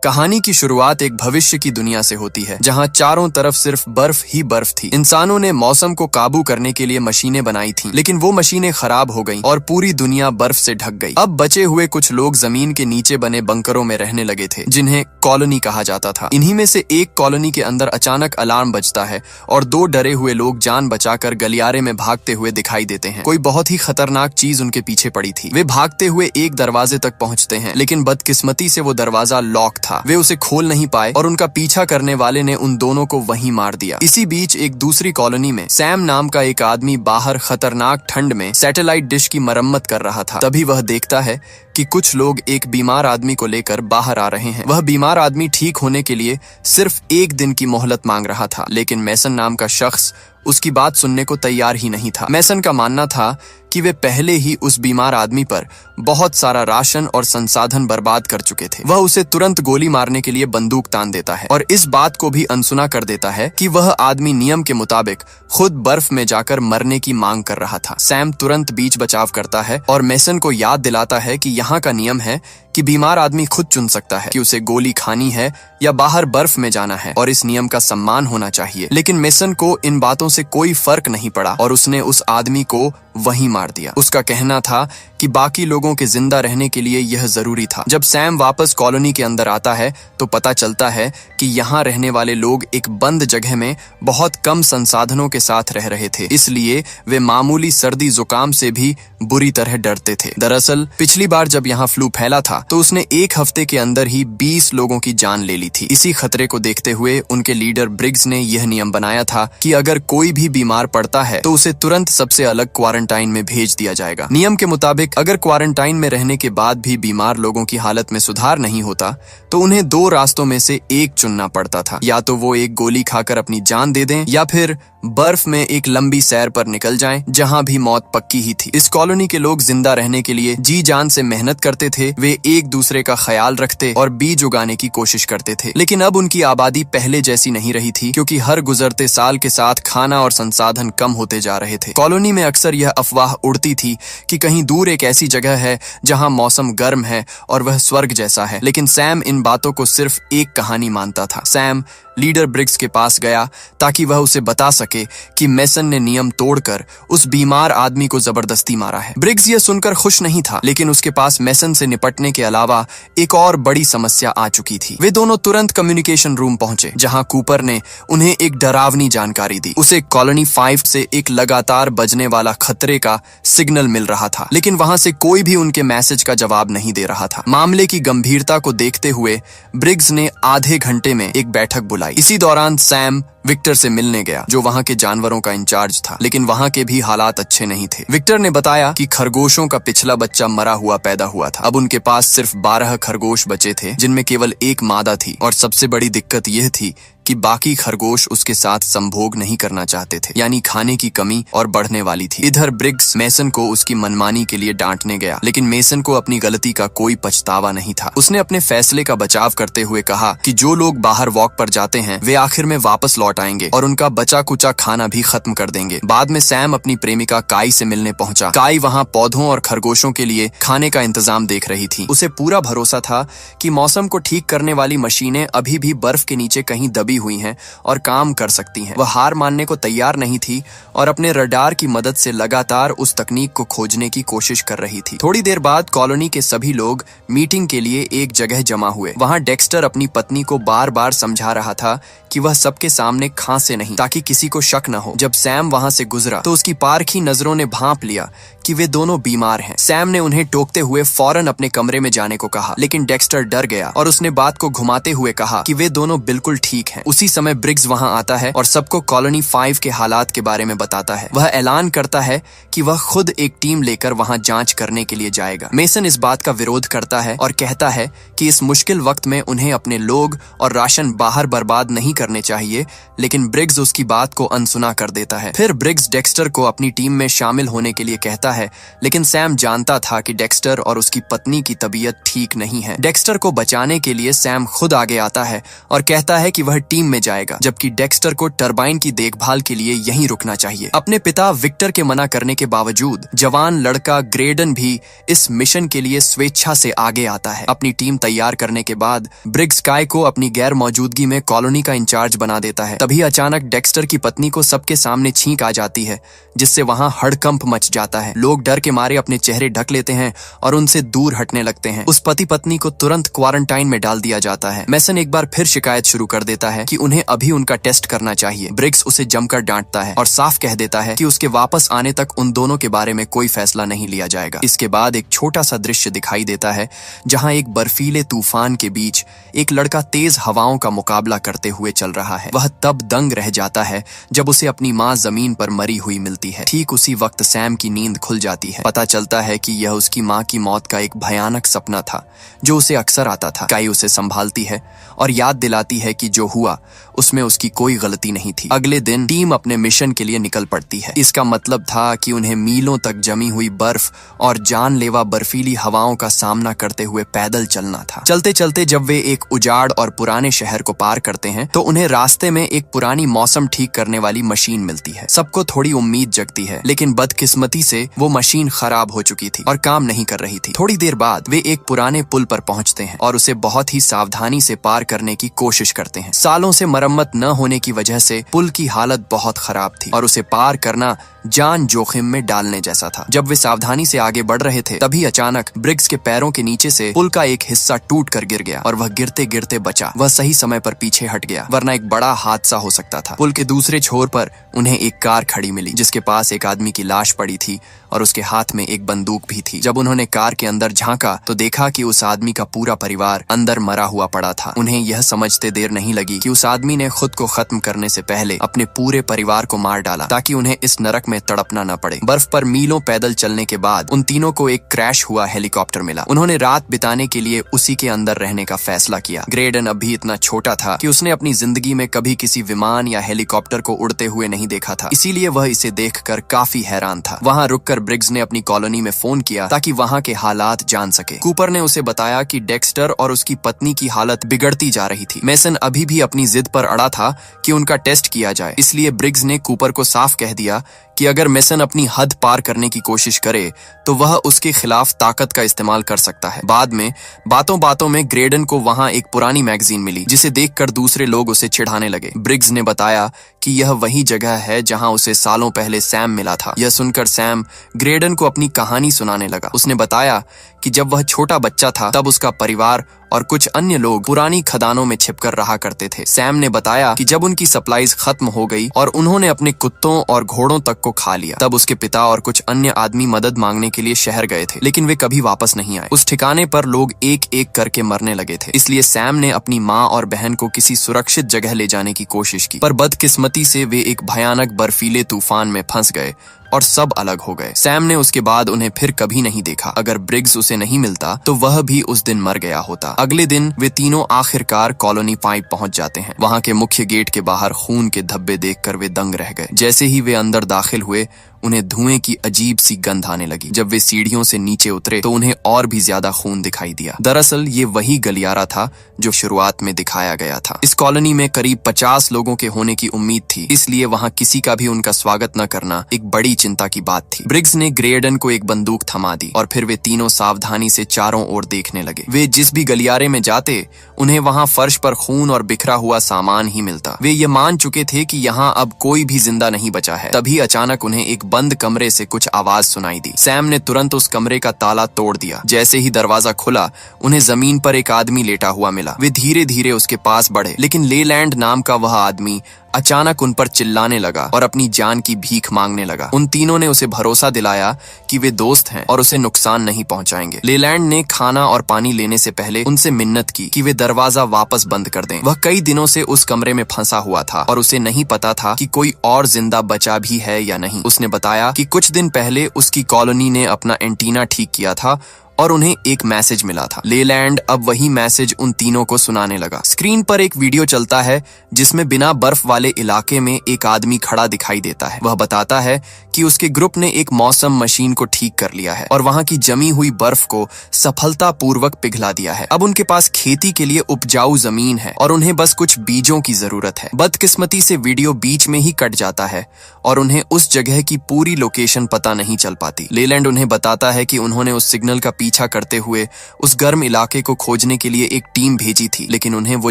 कहानी की शुरुआत एक भविष्य की दुनिया से होती है जहां चारों तरफ सिर्फ बर्फ ही बर्फ थी। इंसानों ने मौसम को काबू करने के लिए मशीनें बनाई थीं, लेकिन वो मशीनें खराब हो गईं और पूरी दुनिया बर्फ से ढक गई। अब बचे हुए कुछ लोग जमीन के नीचे बने बंकरों में रहने लगे थे, जिन्हें कॉलोनी कहा जाता था। इन्हीं में से एक कॉलोनी के अंदर अचानक अलार्म बजता है और दो डरे हुए लोग जान बचाकर गलियारे में भागते हुए दिखाई देते हैं। कोई बहुत ही खतरनाक चीज उनके पीछे पड़ी थी। वे भागते हुए एक दरवाजे तक पहुंचते हैं, लेकिन बदकिस्मती से वो दरवाजा लॉक था। वे उसे खोल नहीं पाए और उनका पीछा करने वाले ने उन दोनों को वहीं मार दिया। इसी बीच एक दूसरी कॉलोनी में सैम नाम का एक आदमी बाहर खतरनाक ठंड में सैटेलाइट डिश की मरम्मत कर रहा था। तभी वह देखता है कि कुछ लोग एक बीमार आदमी को लेकर बाहर आ रहे हैं। वह बीमार आदमी ठीक होने के लिए सिर्फ एक दिन की मोहलत मांग रहा था, लेकिन मैसन नाम का शख्स उसकी बात सुनने को तैयार ही नहीं था। मैसन का मानना था कि वे पहले ही उस बीमार आदमी पर बहुत सारा राशन और संसाधन बर्बाद कर चुके थे। वह उसे तुरंत गोली मारने के लिए बंदूक तान देता है और इस बात को भी अनसुना कर देता है कि वह आदमी नियम के मुताबिक खुद बर्फ में जाकर मरने की मांग कर रहा था। सैम तुरंत बीच बचाव करता है और मैसन को याद दिलाता है कि यहाँ का नियम है कि बीमार आदमी खुद चुन सकता है कि उसे गोली खानी है या बाहर बर्फ में जाना है, और इस नियम का सम्मान होना चाहिए। लेकिन मैसन को इन बातों से कोई फर्क नहीं पड़ा और उसने उस आदमी को वहीं मार दिया। उसका कहना था कि बाकी लोगों के जिंदा रहने के लिए यह जरूरी था। जब सैम वापस कॉलोनी के अंदर आता है तो पता चलता है कि यहाँ रहने वाले लोग एक बंद जगह में बहुत कम संसाधनों के साथ रह रहे थे, इसलिए वे मामूली सर्दी जुकाम से भी बुरी तरह डरते थे। दरअसल पिछली बार जब यहाँ फ्लू फैला था तो उसने एक हफ्ते के अंदर ही 20 लोगों की जान ले ली थी। इसी खतरे को देखते हुए उनके लीडर ब्रिग्स ने यह नियम बनाया था कि अगर कोई भी बीमार पड़ता है तो उसे तुरंत सबसे अलग क्वारंटाइन में भेज दिया जाएगा। नियम के मुताबिक अगर क्वारंटाइन में रहने के बाद भी बीमार लोगों की हालत में सुधार नहीं होता तो उन्हें दो रास्तों में से एक चुनना पड़ता था। या तो वो एक गोली खाकर अपनी जान दे दें या फिर बर्फ में एक लंबी सैर पर निकल जाएं, जहां भी मौत पक्की ही थी। इस कॉलोनी के लोग जिंदा रहने के लिए जी जान से मेहनत करते थे। वे एक दूसरे का ख्याल रखते और बीज उगाने की कोशिश करते थे। लेकिन अब उनकी आबादी पहले जैसी नहीं रही थी, क्योंकि हर गुजरते साल के साथ खाना और संसाधन कम होते जा रहे थे। कॉलोनी में अक्सर यह अफवाह उड़ती थी कि कहीं दूर एक ऐसी जगह है जहां मौसम गर्म है और वह स्वर्ग जैसा है। लेकिन सैम इन बातों को सिर्फ एक कहानी मानता था। सैम लीडर ब्रिग्स के पास गया ताकि वह उसे बता सके कि मैसन ने नियम तोड़कर उस बीमार आदमी को जबरदस्ती मारा है। ब्रिग्स यह सुनकर खुश नहीं था, लेकिन उसके पास मैसन से निपटने के अलावा एक और बड़ी समस्या आ चुकी थी। वे दोनों तुरंत कम्युनिकेशन रूम पहुंचे, जहां कूपर ने उन्हें एक डरावनी जानकारी दी। उसे कॉलोनी 5 से एक लगातार बजने वाला खतरे का सिग्नल मिल रहा था, लेकिन वहां से कोई भी उनके मैसेज का जवाब नहीं दे रहा था। मामले की गंभीरता को देखते हुए ब्रिग्स ने आधे घंटे में एक बैठक बुलाई। इसी दौरान सैम विक्टर से मिलने गया, जो वहां के जानवरों का इंचार्ज था, लेकिन वहां के भी हालात अच्छे नहीं थे। विक्टर ने बताया कि खरगोशों का पिछला बच्चा मरा हुआ पैदा हुआ था। अब उनके पास सिर्फ 12 खरगोश बचे थे, जिनमें केवल एक मादा थी, और सबसे बड़ी दिक्कत यह थी कि बाकी खरगोश उसके साथ संभोग नहीं करना चाहते थे, यानी खाने की कमी और बढ़ने वाली थी। इधर ब्रिग्स मैसन को उसकी मनमानी के लिए डांटने गया, लेकिन मैसन को अपनी गलती का कोई पछतावा नहीं था। उसने अपने फैसले का बचाव करते हुए कहा कि जो लोग बाहर वॉक पर जाते हैं वे आखिर में वापस लौट आएंगे और उनका बचा कुचा खाना भी खत्म कर देंगे। बाद में सैम अपनी प्रेमिका काई से मिलने पहुंचा। काई वहां पौधों और खरगोशों के लिए खाने का इंतजाम देख रही थी। उसे पूरा भरोसा था कि मौसम को ठीक करने वाली मशीनें अभी भी बर्फ के नीचे कहीं दबी हुई हैं और काम कर सकती हैं। वह हार मानने को तैयार नहीं थी और अपने रडार की मदद से लगातार उस तकनीक को खोजने की कोशिश कर रही थी। थोड़ी देर बाद कॉलोनी के सभी लोग मीटिंग के लिए एक जगह जमा हुए। वहां डेक्स्टर अपनी पत्नी को बार बार समझा रहा था कि वह सबके सामने खांसे नहीं, ताकि किसी को शक न हो। जब सैम वहां से गुजरा तो उसकी पारखी नजरों ने भांप लिया कि वे दोनों बीमार हैं। सैम ने उन्हें टोकते हुए फौरन अपने कमरे में जाने को कहा, लेकिन डेक्स्टर डर गया और उसने बात को घुमाते हुए कहा कि वे दोनों बिल्कुल ठीक हैं। उसी समय ब्रिग्स वहां आता है और सबको कॉलोनी 5 के हालात के बारे में बताता है। वह ऐलान करता है कि वह खुद एक टीम लेकर वहां जांच करने के लिए जाएगा। मैसन इस बात का विरोध करता है और कहता है कि इस मुश्किल वक्त में उन्हें अपने लोग और राशन बाहर बर्बाद नहीं करने चाहिए, लेकिन ब्रिग्स उसकी बात को अनसुना कर देता है। फिर ब्रिग्स डेक्स्टर को अपनी टीम में शामिल होने के लिए कहता है, लेकिन सैम जानता था कि डेक्स्टर और उसकी पत्नी की तबीयत ठीक नहीं है। डेक्स्टर को बचाने के लिए सैम खुद आगे आता है और कहता है कि वह टीम में जाएगा, जबकि डेक्स्टर को टरबाइन की देखभाल के लिए यहीं रुकना चाहिए। अपने पिता विक्टर के मना करने के बावजूद जवान लड़का ग्रेडन भी इस मिशन के लिए स्वेच्छा से आगे आता है। अपनी टीम तैयार करने के बाद ब्रिग्स काय को अपनी गैर मौजूदगी में कॉलोनी का इंचार्ज बना देता है। तभी अचानक डेक्स्टर की पत्नी को सबके सामने छींक आ जाती है, जिससे वहां हड़कंप मच जाता है। लोग डर के मारे अपने चेहरे ढक लेते हैं और उनसे दूर हटने लगते हैं। उस पति पत्नी को तुरंत क्वारंटाइन में डाल दिया जाता है। मेसन एक बार फिर शिकायत शुरू कर देता है कि उन्हें अभी उनका टेस्ट करना चाहिए। ब्रिग्स उसे जमकर डांटता है और साफ कह देता है कि उसके वापस आने तक उन दोनों के बारे में कोई फैसला नहीं लिया जाएगा। इसके बाद एक छोटा सा दृश्य दिखाई देता है, जहां एक बर्फीले तूफान के बीच एक लड़का तेज हवाओं का मुकाबला करते हुए चल रहा है। वह तब दंग रह जाता है जब उसे अपनी माँ जमीन पर मरी हुई मिलती है। ठीक उसी वक्त सैम की नींद खुल जाती है। पता चलता है कि यह उसकी माँ की मौत का एक भयानक सपना था जो उसे अक्सर आता था। काई उसे संभालती है और याद दिलाती है कि जो हुआ उसमें उसकी कोई गलती नहीं थी। अगले दिन टीम अपने मिशन के लिए निकल पड़ती है। इसका मतलब था कि उन्हें मीलों तक जमी हुई बर्फ और जानलेवा बर्फीली हवाओं का सामना करते हुए पैदल चलना था। चलते चलते जब वे एक उजाड़ और पुराने शहर को पार करते हैं तो उन्हें रास्ते में एक पुरानी मौसम ठीक करने वाली मशीन मिलती है। सबको थोड़ी उम्मीद जगती है, लेकिन बदकिस्मती से वो मशीन खराब हो चुकी थी और काम नहीं कर रही थी। थोड़ी देर बाद वे एक पुराने पुल पर पहुंचते हैं और उसे बहुत ही सावधानी से पार करने की कोशिश करते हैं। सालों से मरम्मत न होने की वजह से पुल की हालत बहुत खराब थी और उसे पार करना जान जोखिम में डालने जैसा था। जब वे सावधानी से आगे बढ़ रहे थे, तभी अचानक ब्रिग्स के पैरों के नीचे से पुल का एक हिस्सा टूट कर गिर गया और वह गिरते गिरते बचा। वह सही समय पर पीछे हट गया, वरना एक बड़ा हादसा हो सकता था। पुल के दूसरे छोर पर उन्हें एक कार खड़ी मिली, जिसके पास एक आदमी की लाश पड़ी थी और उसके हाथ में एक बंदूक भी थी। जब उन्होंने कार के अंदर झांका तो देखा कि उस आदमी का पूरा परिवार अंदर मरा हुआ पड़ा था। उन्हें यह समझते देर नहीं लगी कि उस आदमी ने खुद को खत्म करने से पहले अपने पूरे परिवार को मार डाला, ताकि उन्हें इस नरक में तड़पना न पड़े। बर्फ पर मीलों पैदल चलने के बाद उन तीनों को एक क्रैश हुआ हेलीकॉप्टर मिला। उन्होंने रात बिताने के लिए उसी के अंदर रहने का फैसला किया। ग्रेडन अभी इतना छोटा था कि उसने अपनी जिंदगी में कभी किसी विमान या हेलीकॉप्टर को उड़ते हुए नहीं देखा था, इसीलिए वह इसे देखकर काफी हैरान था। वहां रुककर ब्रिग्स ने अपनी कॉलोनी में फोन किया ताकि वहां के हालात जान सके। कूपर ने उसे बताया कि डेक्स्टर और उसकी पत्नी की हालत बिगड़ती जा रही थी। मेसन अभी भी अपनी जिद पर अड़ा था कि उनका टेस्ट किया जाए, इसलिए ब्रिग्स ने कूपर को साफ कह दिया कि अगर मेसन अपनी हद पार करने की कोशिश करे तो वह उसके खिलाफ ताकत का इस्तेमाल कर सकता है। बाद में बातों बातों में ग्रेडन को वहां एक पुरानी मैगजीन मिली, जिसे देखकर दूसरे लोग उसे चिढ़ाने लगे। ब्रिग्स ने बताया कि यह वही जगह है जहां उसे सालों पहले सैम मिला था। यह सुनकर सैम ग्रेडन को अपनी कहानी सुनाने लगा। उसने बताया कि जब वह छोटा बच्चा था तब उसका परिवार और कुछ अन्य लोग पुरानी खदानों में छिपकर रहा करते थे। सैम ने बताया कि जब उनकी सप्लाईज खत्म हो गई और उन्होंने अपने कुत्तों और घोड़ों तक को खा लिया, तब उसके पिता और कुछ अन्य आदमी मदद मांगने के लिए शहर गए थे, लेकिन वे कभी वापस नहीं आए। उस ठिकाने पर लोग एक एक करके मरने लगे थे, इसलिए सैम ने अपनी माँ और बहन को किसी सुरक्षित जगह ले जाने की कोशिश की, पर बदकिस्मती से वे एक भयानक बर्फीले तूफान में फंस गए और सब अलग हो गए। सैम ने उसके बाद उन्हें फिर कभी नहीं देखा। अगर ब्रिग्स उसे नहीं मिलता तो वह भी उस दिन मर गया होता। अगले दिन वे तीनों आखिरकार कॉलोनी 5 पहुंच जाते हैं। वहां के मुख्य गेट के बाहर खून के धब्बे देखकर वे दंग रह गए। जैसे ही वे अंदर दाखिल हुए, उन्हें धुएं की अजीब सी गंध आने लगी। जब वे सीढ़ियों से नीचे उतरे तो उन्हें और भी ज्यादा खून दिखाई दिया। दरअसल ये वही गलियारा था जो शुरुआत में दिखाया गया था। इस कॉलोनी में करीब 50 लोगों के होने की उम्मीद थी, इसलिए वहां किसी का भी उनका स्वागत न करना एक बड़ी चिंता की बात थी। ब्रिग्स ने ग्रेडन को एक बंदूक थमा दी और फिर वे तीनों सावधानी से चारों ओर देखने लगे। वे जिस भी गलियारे में जाते, उन्हें वहां फर्श पर खून और बिखरा हुआ सामान ही मिलता। वे ये मान चुके थे कि यहाँ अब कोई भी जिंदा नहीं बचा है। तभी अचानक उन्हें एक बंद कमरे से कुछ आवाज सुनाई दी। सैम ने तुरंत उस कमरे का ताला तोड़ दिया। जैसे ही दरवाजा खुला, उन्हें जमीन पर एक आदमी लेटा हुआ मिला। वे धीरे धीरे उसके पास बढ़े, लेकिन लेलैंड नाम का वह आदमी अचानक उन पर चिल्लाने लगा और अपनी जान की भीख मांगने लगा। उन तीनों ने उसे भरोसा दिलाया कि वे दोस्त हैं और उसे नुकसान नहीं पहुंचाएंगे। लेलैंड ने खाना और पानी लेने से पहले उनसे मिन्नत की कि वे दरवाजा वापस बंद कर दें। वह कई दिनों से उस कमरे में फंसा हुआ था और उसे नहीं पता था कि कोई और जिंदा बचा भी है या नहीं। उसने बताया कि कुछ दिन पहले उसकी कॉलोनी ने अपना एंटीना ठीक किया था और उन्हें एक मैसेज मिला था। लेलैंड अब वही मैसेज उन तीनों को सुनाने लगा। स्क्रीन पर एक वीडियो चलता है जिसमें बिना बर्फ वाले इलाके में एक आदमी खड़ा दिखाई देता है। वह बताता है कि उसके ग्रुप ने एक मौसम मशीन को ठीक कर लिया है और वहां की जमी हुई बर्फ को सफलतापूर्वक पिघला दिया है। अब उनके पास खेती के लिए उपजाऊ जमीन है और उन्हें बस कुछ बीजों की जरूरत है। बदकिस्मती से वीडियो बीच में ही कट जाता है और उन्हें उस जगह की पूरी लोकेशन पता नहीं चल पाती। लेलैंड उन्हें बताता है कि उन्होंने उस सिग्नल का पीछा करते हुए उस गर्म इलाके को खोजने के लिए एक टीम भेजी थी, लेकिन उन्हें वो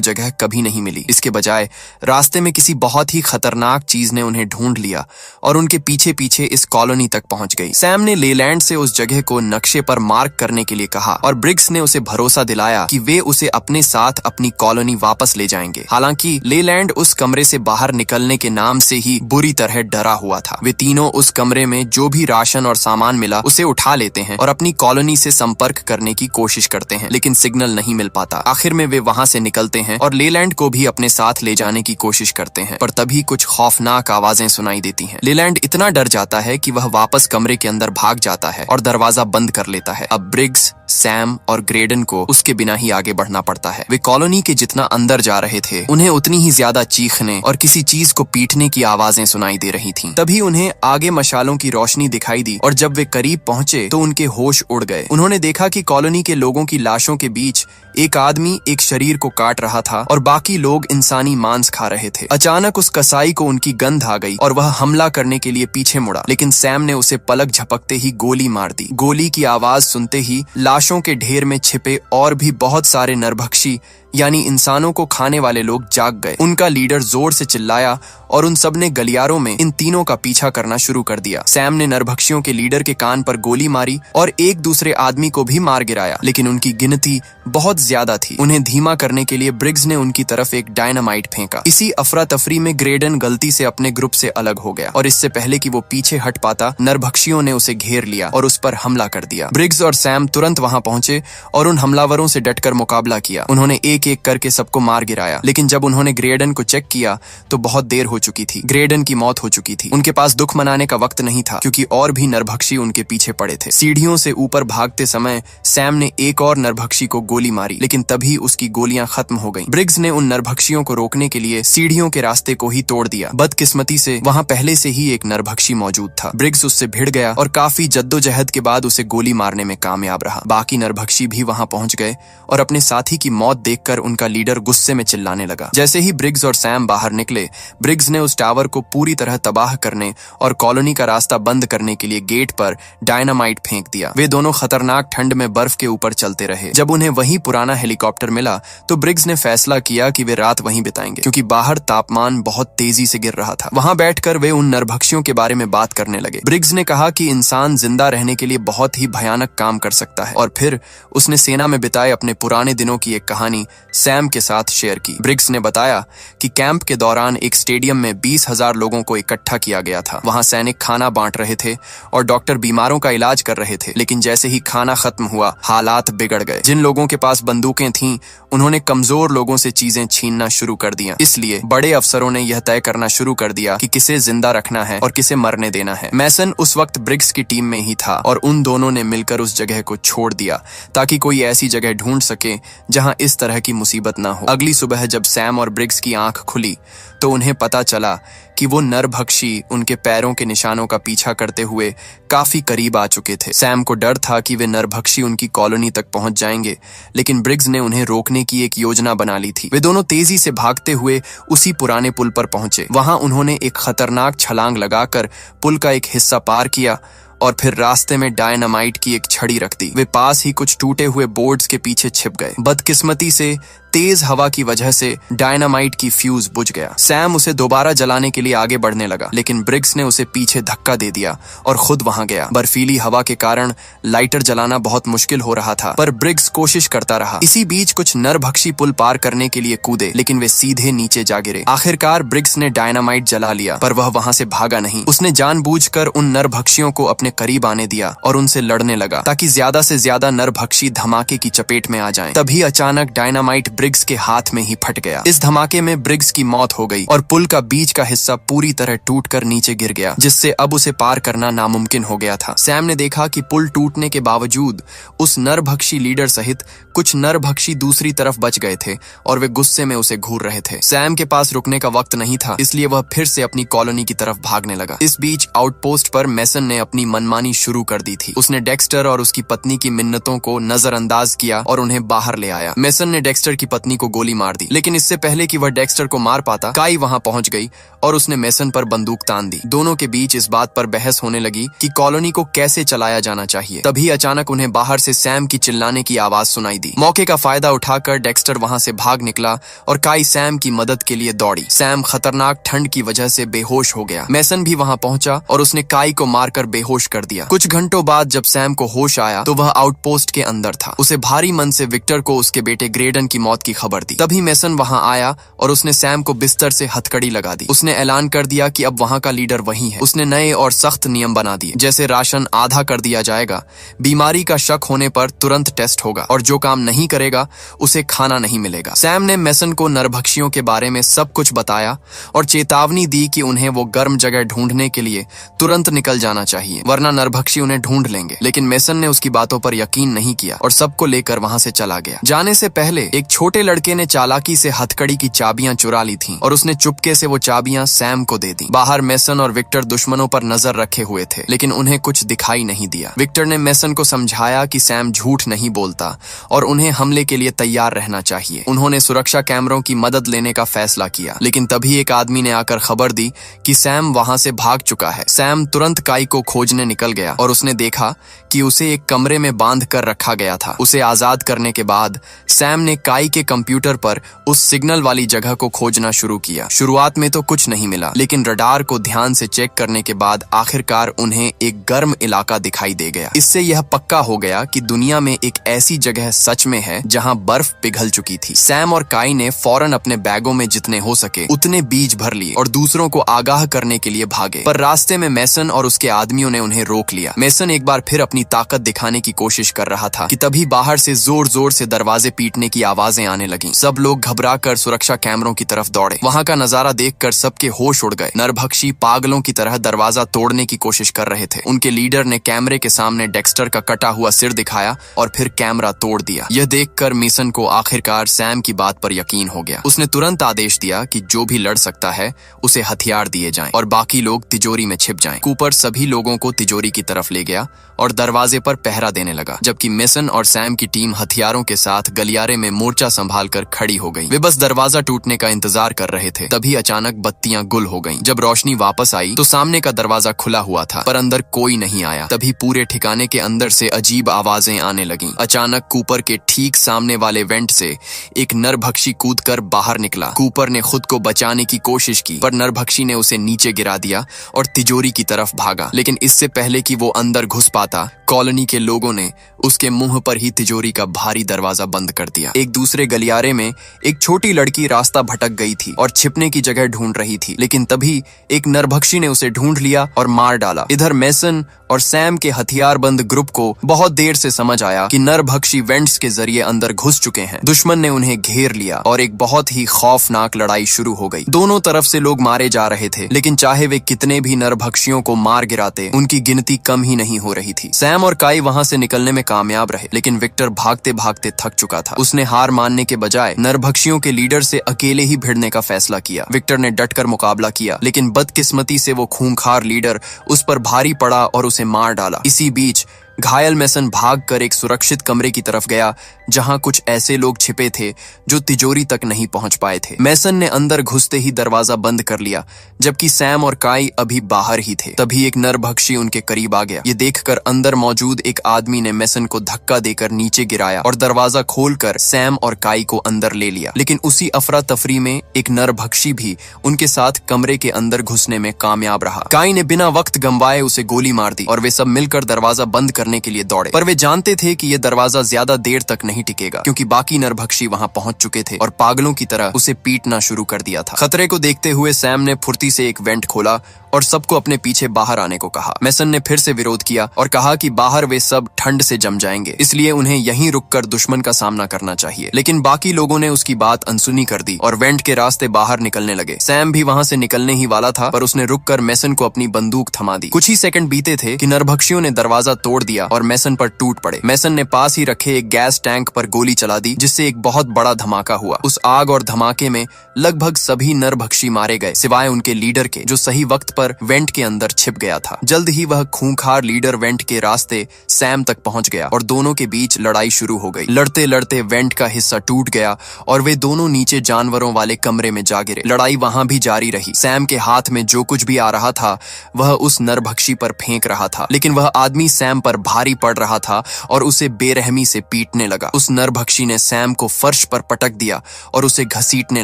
जगह कभी नहीं मिली। इसके बजाय रास्ते में किसी बहुत ही खतरनाक चीज ने उन्हें ढूंढ लिया और उनके पीछे पीछे इस कॉलोनी तक पहुंच गई। सैम ने लेलैंड से उस जगह को नक्शे पर मार्क करने के लिए कहा और ब्रिग्स ने उसे भरोसा दिलाया कि वे उसे अपने साथ अपनी कॉलोनी वापस ले जाएंगे। हालांकि लेलैंड उस कमरे से बाहर निकलने के नाम से ही बुरी तरह डरा हुआ था। वे तीनों उस कमरे में जो भी राशन और सामान मिला उसे उठा लेते हैं और अपनी कॉलोनी से संपर्क करने की कोशिश करते हैं, लेकिन सिग्नल नहीं मिल पाता। आखिर में वे वहां से निकलते हैं और लेलैंड को भी अपने साथ ले जाने की कोशिश करते हैं, पर तभी कुछ खौफनाक आवाजें सुनाई देती हैं। लेलैंड इतना डर जाता है कि वह वापस कमरे के अंदर भाग जाता है और दरवाजा बंद कर लेता है। अब ब्रिग्स, सैम और ग्रेडन को उसके बिना ही आगे बढ़ना पड़ता है। वे कॉलोनी के जितना अंदर जा रहे थे, उन्हें उतनी ही ज्यादा चीखने और किसी चीज को पीटने की आवाजें सुनाई दे रही थीं। तभी उन्हें आगे मशालों की रोशनी दिखाई दी और जब वे करीब पहुंचे तो उनके होश उड़ गए। उन्होंने देखा कि कॉलोनी के लोगों की लाशों के बीच एक आदमी एक शरीर को काट रहा था और बाकी लोग इंसानी मांस खा रहे थे। अचानक उस कसाई को उनकी गंध आ गई और वह हमला करने के लिए पीछे मुड़ा, लेकिन सैम ने उसे पलक झपकते ही गोली मार दी। गोली की आवाज सुनते ही लाशों के ढेर में छिपे और भी बहुत सारे नरभक्षी यानी इंसानों को खाने वाले लोग जाग गए। उनका लीडर जोर से चिल्लाया और उन सब ने गलियारों में इन तीनों का पीछा करना शुरू कर दिया। सैम ने नरभक्षियों के लीडर के कान पर गोली मारी और एक दूसरे आदमी को भी मार गिराया, लेकिन उनकी गिनती बहुत ज्यादा थी। उन्हें धीमा करने के लिए ब्रिग्स ने उनकी तरफ एक डायनामाइट फेंका। इसी अफरा तफरी में ग्रेडन गलती से अपने ग्रुप से अलग हो गया और इससे पहले कि वो पीछे हट पाता, नरभक्षियों ने उसे घेर लिया और उस पर हमला कर दिया। ब्रिग्स और सैम तुरंत वहां पहुंचे और उन हमलावरों से डटकर मुकाबला किया। उन्होंने एक एक करके सबको मार गिराया, लेकिन जब उन्होंने ग्रेडन को चेक किया तो बहुत देर हो चुकी थी। ग्रेडन की मौत हो चुकी थी। उनके पास दुख मनाने का वक्त नहीं था क्योंकि और भी नरभक्षी उनके पीछे पड़े थे। सीढ़ियों से ऊपर भागते समय सैम ने एक और नरभक्षी को गोली मारी, लेकिन तभी उसकी गोलियां खत्म हो गईं। ब्रिग्स ने उन नरभक्षियों को रोकने के लिए सीढ़ियों के रास्ते को ही तोड़ दिया। बदकिस्मती से वहां पहले से ही एक नरभक्षी मौजूद था। ब्रिग्स उससे भिड़ गया और काफी जद्दोजहद के बाद उसे गोली मारने में कामयाब रहा। बाकी नरभक्षी भी वहां पहुंच गए और अपने साथी की मौत देखकर उनका लीडर गुस्से में चिल्लाने लगा। जैसे ही ब्रिग्स और सैम बाहर निकले, ब्रिग्स ने उस टावर को पूरी तरह तबाह करने और कॉलोनी का रास्ता बंद करने के लिए गेट पर डायनामाइट फेंक दिया। वे दोनों खतरनाक ठंड में बर्फ के ऊपर चलते रहे। जब उन्हें वही पुराना हेलीकॉप्टर मिला तो ब्रिग्स ने फैसला किया कि वे रात वहीं बिताएंगे, क्योंकि बाहर तापमान बहुत तेजी से गिर रहा था। वहां बैठकर वे उन नरभक्षियों के बारे में बात करने लगे। ब्रिग्स ने कहा कि इंसान जिंदा रहने के लिए बहुत ही भयानक काम कर सकता है और फिर उसने सेना में बिताए अपने पुराने दिनों की एक कहानी सैम के साथ शेयर की। ब्रिग्स ने बताया कि कैंप के दौरान एक स्टेडियम में 20,000 लोगों को इकट्ठा किया गया था। वहां सैनिक खाना बांट रहे थे और डॉक्टर बीमारों का इलाज कर रहे थे, लेकिन जैसे ही खाना खत्म हुआ, हालात बिगड़ गए। जिन लोगों के पास बंदूकें थीं, उन्होंने कमजोर लोगों से चीजें छीनना शुरू कर दिया। इसलिए बड़े अफसरों ने यह तय करना शुरू कर दिया कि किसे जिंदा रखना है और किसे मरने देना है। मैसन उस वक्त ब्रिग्स की टीम में ही था और उन दोनों ने मिलकर उस जगह को छोड़ दिया ताकि कोई ऐसी जगह ढूंढ सके जहां इस तरह की मुसीबत ना हो। अगली सुबह जब सैम और ब्रिग्स की आंख खुली तो उन्हें पता चला कि वो नरभक्षी उनके पैरों के निशानों का पीछा करते हुए काफी करीब आ चुके थे। सैम को डर था कि वे नरभक्षी उनकी कॉलोनी तक पहुंच जाएंगे, लेकिन ब्रिग्स ने उन्हें रोकने की एक योजना बना ली थी। वे दोनों तेजी से भागते हुए उसी पुराने पुल पर पहुंचे। वहां उन्होंने एक खतरनाक छलांग लगाकर पुल का एक हिस्सा पार किया और फिर रास्ते में डायनामाइट की एक छड़ी रख दी। वे पास ही कुछ टूटे हुए बोर्ड्स के पीछे छिप गए। बदकिस्मती से तेज हवा की वजह से डायनामाइट की फ्यूज बुझ गया। सैम उसे दोबारा जलाने के लिए आगे बढ़ने लगा, लेकिन ब्रिग्स ने उसे पीछे धक्का दे दिया और खुद वहां गया। बर्फीली हवा के कारण लाइटर जलाना बहुत मुश्किल हो रहा था, पर ब्रिग्स कोशिश करता रहा। इसी बीच कुछ नरभक्षी पुल पार करने के लिए कूदे, लेकिन वे सीधे नीचे जा गिरे। आखिरकार ब्रिग्स ने डायनामाइट जला लिया, पर वह वहां से भागा नहीं। उसने जानबूझकर उन नरभक्षियों को अपने करीब आने दिया और उनसे लड़ने लगा ताकि ज्यादा से ज्यादा नरभक्षी धमाके की चपेट में आ जाएं। तभी अचानक डायनामाइट ब्रिग्स के हाथ में ही फट गया। इस धमाके में ब्रिग्स की मौत हो गई और पुल का बीच का हिस्सा पूरी तरह टूटकर नीचे गिर गया, जिससे अब उसे पार करना नामुमकिन हो गया था। सैम ने देखा कि पुल टूटने के बावजूद उस नरभक्षी लीडर सहित कुछ नरभक्षी दूसरी तरफ बच गए थे और वे गुस्से में उसे घूर रहे थे। सैम के पास रुकने का वक्त नहीं था, इसलिए वह फिर से अपनी कॉलोनी की तरफ भागने लगा। इस बीच आउटपोस्ट पर मेसन ने अपनी मनमानी शुरू कर दी थी। उसने डेक्स्टर और उसकी पत्नी की मिन्नतों को नजरअंदाज किया और उन्हें बाहर ले आया। मेसन ने डेक्स्टर की पत्नी को गोली मार दी, लेकिन इससे पहले कि वह डेक्स्टर को मार पाता, काई वहां पहुंच गई और उसने मेसन पर बंदूक तान दी। दोनों के बीच इस बात पर बहस होने लगी कि कॉलोनी को कैसे चलाया जाना चाहिए। तभी अचानक उन्हें बाहर से सैम की चिल्लाने की आवाज सुनाई दी। मौके का फायदा उठाकर डेक्स्टर वहां से भाग निकला और काई सैम की मदद के लिए दौड़ी। सैम खतरनाक ठंड की वजह से बेहोश हो गया। मेसन भी वहां पहुंचा और उसने काई को मारकर बेहोश कर दिया। कुछ घंटों बाद जब सैम को होश आया तो वह आउटपोस्ट के अंदर था। उसे भारी मन से विक्टर को उसके बेटे ग्रेडन की मौत की खबर दी। तभी मेसन वहां आया और उसने सैम को बिस्तर से हथकड़ी लगा दी। उसने ऐलान कर दिया कि अब वहां का लीडर वही है। उसने नए और सख्त नियम बना दिए, जैसे राशन आधा कर दिया जाएगा, बीमारी का शक होने पर तुरंत टेस्ट होगा और जो काम नहीं करेगा उसे खाना नहीं मिलेगा। सैम ने मेसन को नरभक्षियों के बारे में सब कुछ बताया और चेतावनी दी कि उन्हें वो गर्म जगह ढूंढने के लिए तुरंत निकल जाना चाहिए, वरना नरभक्षी उन्हें ढूंढ लेंगे। लेकिन मेसन ने उसकी बातों पर यकीन नहीं किया और सबको लेकर वहां से चला गया। जाने से पहले एक छोटे लड़के ने चालाकी से हथकड़ी की चाबियां चुरा ली थीं और उसने चुपके से वो चाबियां सैम को दे दी। बाहर मेसन और विक्टर दुश्मनों पर नजर रखे हुए थे, लेकिन उन्हें कुछ दिखाई नहीं दिया। विक्टर ने मेसन को समझाया कि सैम झूठ नहीं बोलता और उन्हें हमले के लिए तैयार रहना चाहिए। उन्होंने सुरक्षा कैमरों की मदद लेने का फैसला किया, लेकिन तभी एक आदमी ने आकर खबर दी कि सैम वहां से भाग चुका है। सैम तुरंत काई को खोजने निकल गया और उसने देखा कि उसे एक कमरे में बांध कर रखा गया था। उसे आजाद करने के बाद सैम ने काई के कंप्यूटर पर उस सिग्नल वाली जगह को खोजना शुरू किया। शुरुआत में तो कुछ नहीं मिला, लेकिन रडार को ध्यान से चेक करने के बाद आखिरकार उन्हें एक गर्म इलाका दिखाई दे गया। इससे यह पक्का हो गया कि दुनिया में एक ऐसी जगह सच में है जहां बर्फ पिघल चुकी थी। सैम और काई ने फौरन अपने बैगों में जितने हो सके उतने बीज भर लिए और दूसरों को आगाह करने के लिए भागे, पर रास्ते में मेसन और उसके आदमियों ने उन्हें रोक लिया। मेसन एक बार फिर अपनी ताकत दिखाने की कोशिश कर रहा था कि तभी बाहर से जोर जोर से दरवाजे पीटने की आवाजें आने लगीं। सब लोग घबराकर सुरक्षा कैमरों की तरफ दौड़े। वहां का नजारा देखकर सबके होश उड़ गए। नरभक्षी पागलों की तरह दरवाजा तोड़ने की कोशिश कर रहे थे। उनके लीडर ने कैमरे के सामने डेक्स्टर का कटा हुआ सिर दिखाया और फिर कैमरा तोड़ दिया। यह देखकर मेसन को आखिरकार सैम की बात पर यकीन हो गया। उसने तुरंत आदेश दिया कि जो भी लड़ सकता है उसे हथियार दिए जाएं और बाकी लोग तिजोरी में छिप जाएं। कूपर सभी लोगों को तिजोरी की तरफ ले गया और दरवाजे पर पहरा देने लगा, जबकि मेसन और सैम की टीम हथियारों के साथ गलियारे में मोर्चा संभालकर खड़ी हो गई। वे बस दरवाजा टूटने का इंतजार कर रहे थे। तभी अचानक बत्तियां गुल हो गईं। जब रोशनी वापस आई तो सामने का दरवाजा खुला हुआ था, पर अंदर कोई नहीं आया। तभी पूरे ठिकाने के अंदर से अजीब आवाजें आने लगीं। अचानक कूपर के ठीक सामने वाले वेंट से एक नरभक्षी कूदकर बाहर निकला। कूपर ने खुद को बचाने की कोशिश की, पर नरभक्षी ने उसे नीचे गिरा दिया और तिजोरी की तरफ भागा। लेकिन इससे पहले कि वो अंदर घुस पाता, कॉलोनी के लोगों ने उसके मुंह पर ही तिजोरी का भारी दरवाजा बंद कर दिया। एक दूसरे गलियारे में एक छोटी लड़की रास्ता भटक गई थी और छिपने की जगह ढूंढ रही थी, लेकिन तभी एक नरभक्षी ने उसे ढूंढ लिया और मार डाला। इधर मेसन और सैम के हथियारबंद ग्रुप को बहुत देर से समझ आया कि नरभक्षी वेंट्स के जरिए अंदर घुस चुके हैं। दुश्मन ने उन्हें घेर लिया और एक बहुत ही खौफनाक लड़ाई शुरू हो गई। दोनों तरफ से लोग मारे जा रहे थे, लेकिन चाहे वे कितने भी नरभक्षियों को मार गिराते, उनकी गिनती कम ही नहीं हो रही थी। सैम और काई वहां से निकलने में कामयाब रहे, लेकिन विक्टर भागते भागते थक चुका था। उसने हार मानने के बजाय नरभक्षियों के लीडर से अकेले ही भिड़ने का फैसला किया। विक्टर ने डटकर मुकाबला किया, लेकिन बदकिस्मती से वो खूंखार लीडर उस पर भारी पड़ा और उसे मार डाला। इसी बीच घायल मेसन भागकर एक सुरक्षित कमरे की तरफ गया जहां कुछ ऐसे लोग छिपे थे जो तिजोरी तक नहीं पहुंच पाए थे। मेसन ने अंदर घुसते ही दरवाजा बंद कर लिया, जबकि सैम और काई अभी बाहर ही थे। तभी एक नरभक्षी उनके करीब आ गया। ये देखकर अंदर मौजूद एक आदमी ने मेसन को धक्का देकर नीचे गिराया और दरवाजा खोलकर सैम और काई को अंदर ले लिया। लेकिन उसी अफरा तफरी में एक नरभक्षी भी उनके साथ कमरे के अंदर घुसने में कामयाब रहा। काई ने बिना वक्त गंवाए उसे गोली मार दी और वे सब मिलकर दरवाजा बंद करने के लिए दौड़े, पर वे जानते थे कि यह दरवाजा ज्यादा देर तक नहीं टिकेगा, क्योंकि बाकी नरभक्षी वहां पहुंच चुके थे और पागलों की तरह उसे पीटना शुरू कर दिया था। खतरे को देखते हुए सैम ने फुर्ती से एक वेंट खोला और सबको अपने पीछे बाहर आने को कहा। मैसन ने फिर से विरोध किया और कहा कि बाहर वे सब ठंड से जम जाएंगे, इसलिए उन्हें यहीं रुककर दुश्मन का सामना करना चाहिए। लेकिन बाकी लोगों ने उसकी बात अनसुनी कर दी और वेंट के रास्ते बाहर निकलने लगे। सैम भी वहां से निकलने ही वाला था, पर उसने रुककर मैसन को अपनी बंदूक थमा दी। कुछ ही सेकंड बीते थे कि नरभक्षियों ने दरवाजा तोड़ दिया और मैसन पर टूट पड़े। मैसन ने पास ही रखे एक गैस टैंक पर गोली चला दी, जिससे एक बहुत बड़ा धमाका हुआ। उस आग और धमाके में लगभग सभी नरभक्षी मारे गए, सिवाय उनके लीडर के, जो सही वक्त पर वेंट के अंदर छिप गया था। जल्द ही वह खूंखार लीडर वेंट के रास्ते सैम तक पहुंच गया और दोनों के बीच लड़ाई शुरू हो गई। लड़ते लड़ते वेंट का हिस्सा टूट गया और वे दोनों नीचे जानवरों वाले कमरे में जा गिरे। लड़ाई वहां भी जारी रही। सैम के हाथ में जो कुछ भी आ रहा था वह उस नरभक्षी पर फेंक रहा था, लेकिन वह आदमी सैम पर भारी पड़ रहा था और उसे बेरहमी से पीटने लगा। उस नरभक्षी ने सैम को फर्श पर पटक दिया और उसे घसीटने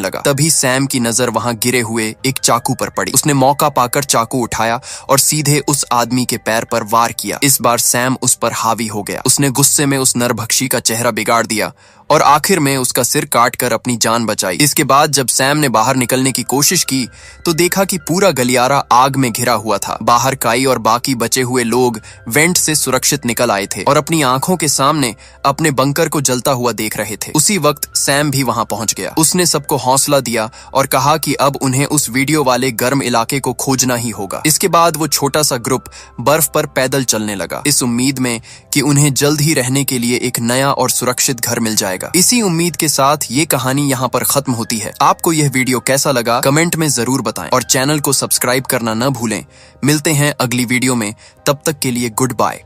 लगा। तभी सैम की नजर वहां गिरे हुए एक चाकू पर पड़ी। उसने मौका पाकर चाकू उठाया और सीधे उस आदमी के पैर पर वार किया। इस बार सैम उस पर हावी हो गया। उसने गुस्से में उस नरभक्षी का चेहरा बिगाड़ दिया और आखिर में उसका सिर काटकर अपनी जान बचाई। इसके बाद जब सैम ने बाहर निकलने की कोशिश की तो देखा कि पूरा गलियारा आग में घिरा हुआ था। बाहर काई और बाकी बचे हुए लोग वेंट से सुरक्षित निकल आए थे और अपनी आंखों के सामने अपने बंकर को जलता हुआ देख रहे थे। उसी वक्त सैम भी वहां पहुंच गया। उसने सबको हौसला दिया और कहा कि अब उन्हें उस वीडियो वाले गर्म इलाके को खोजना ही होगा। इसके बाद वो छोटा सा ग्रुप बर्फ पर पैदल चलने लगा, इस उम्मीद में कि उन्हें जल्द ही रहने के लिए एक नया और सुरक्षित घर मिल जाएगा। इसी उम्मीद के साथ ये कहानी यहाँ पर खत्म होती है। आपको यह वीडियो कैसा लगा कमेंट में जरूर बताएं और चैनल को सब्सक्राइब करना न भूलें। मिलते हैं अगली वीडियो में, तब तक के लिए गुड बाय।